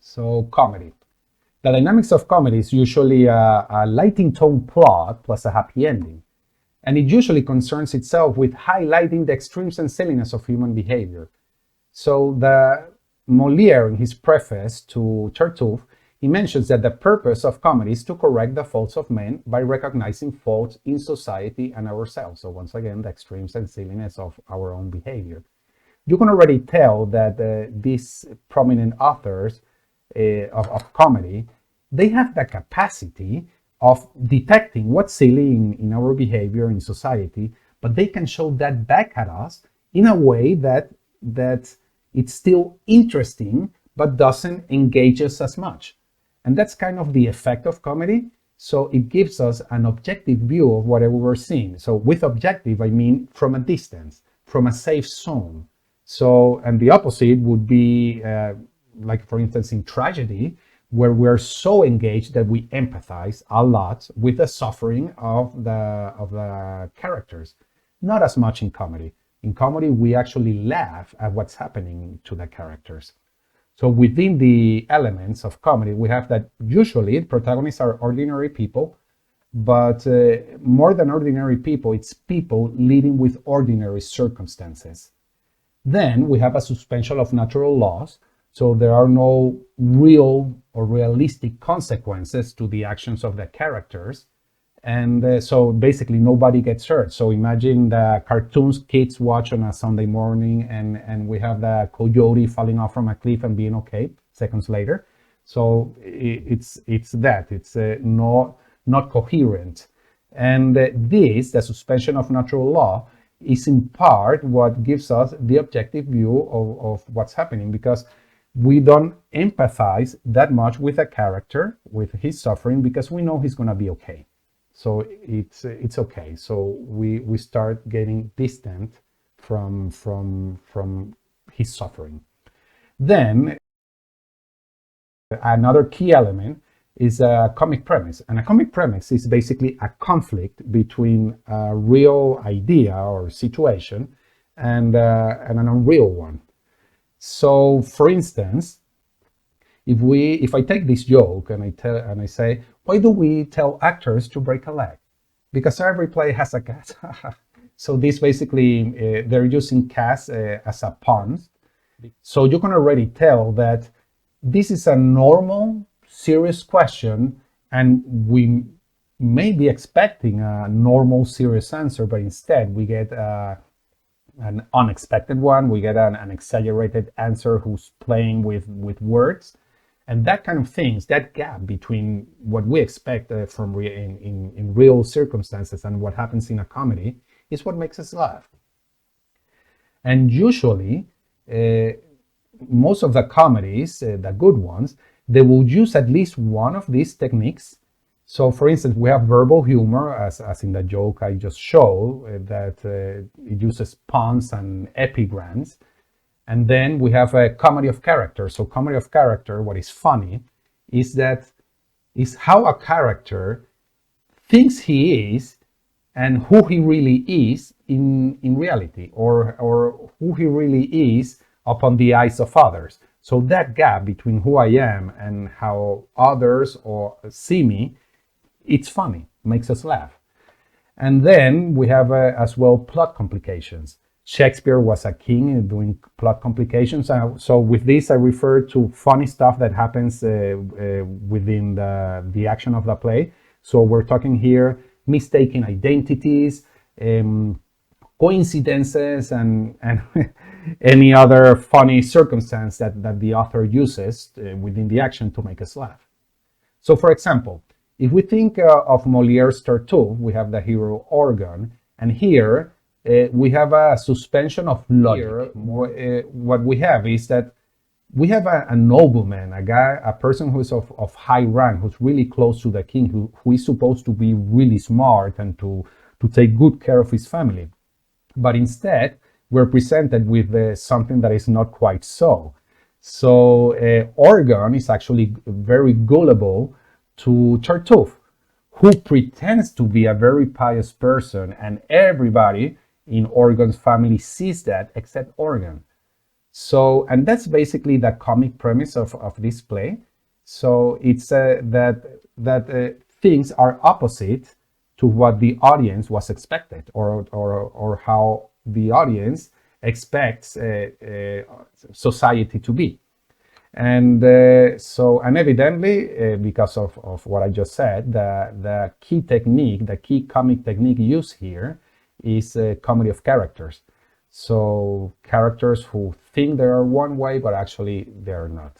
So comedy. The dynamics of comedy is usually a lighting tone plot plus a happy ending. And it usually concerns itself with highlighting the extremes and silliness of human behavior. So the Molière, in his preface to Tartuffe, he mentions that the purpose of comedy is to correct the faults of men by recognizing faults in society and ourselves. So once again, the extremes and silliness of our own behavior. You can already tell that these prominent authors of comedy, they have the capacity of detecting what's silly in our behavior in society, but they can show that back at us in a way that it's still interesting but doesn't engage us as much. And that's kind of the effect of comedy. So it gives us an objective view of whatever we're seeing. So with objective, I mean from a distance, from a safe zone. So, and the opposite would be like, for instance, in tragedy, where we're so engaged that we empathize a lot with the suffering of the characters. Not as much in comedy. In comedy, we actually laugh at what's happening to the characters. So within the elements of comedy, we have that usually protagonists are ordinary people, but more than ordinary people, it's people living with ordinary circumstances. Then we have a suspension of natural laws, so there are no real or realistic consequences to the actions of the characters. And so basically nobody gets hurt. So imagine the cartoons kids watch on a Sunday morning, and we have the coyote falling off from a cliff and being okay seconds later. So it's that, it's not coherent. And this, the suspension of natural law, is in part what gives us the objective view of what's happening, because we don't empathize that much with a character, with his suffering, because we know he's going to be okay. So it's okay. So we start getting distant from his suffering. Then another key element is a comic premise, and a comic premise is basically a conflict between a real idea or situation and an unreal one. So, for instance, if I take this joke and I say, why do we tell actors to break a leg? Because every play has a cast. So this basically, they're using cast as a pun. So you can already tell that this is a normal, serious question, and we may be expecting a normal, serious answer, but instead we get an unexpected one. We get an exaggerated answer who's playing with words. And that kind of things, that gap between what we expect from in real circumstances and what happens in a comedy is what makes us laugh. And usually, most of the comedies, the good ones, they will use at least one of these techniques. So, for instance, we have verbal humor, as in the joke I just showed, that it uses puns and epigrams. And then we have a comedy of character. So comedy of character, what is funny is how a character thinks he is and who he really is in reality, or who he really is upon the eyes of others. So that gap between who I am and how others or see me, it's funny, makes us laugh. And then we have as well plot complications. Shakespeare was a king in doing plot complications. So with this, I refer to funny stuff that happens within the action of the play. So we're talking here mistaken identities, coincidences, and any other funny circumstance that the author uses within the action to make us laugh. So for example, if we think of Molière's Tartuffe, we have the hero Orgon, and here we have a suspension of logic. What we have is that we have a nobleman, a person who is of high rank, who's really close to the king, who is supposed to be really smart and to take good care of his family. But instead, we're presented with something that is not quite so. So Orgon is actually very gullible to Tartuffe, who pretends to be a very pious person, and everybody in Orgon's family sees that except Orgon. So, and that's basically the comic premise of this play. So it's that things are opposite to what the audience was expected, or how the audience expects society to be. And and evidently, because of what I just said, the key technique, the key comic technique used here is a comedy of characters. So characters who think they are one way, but actually they're not.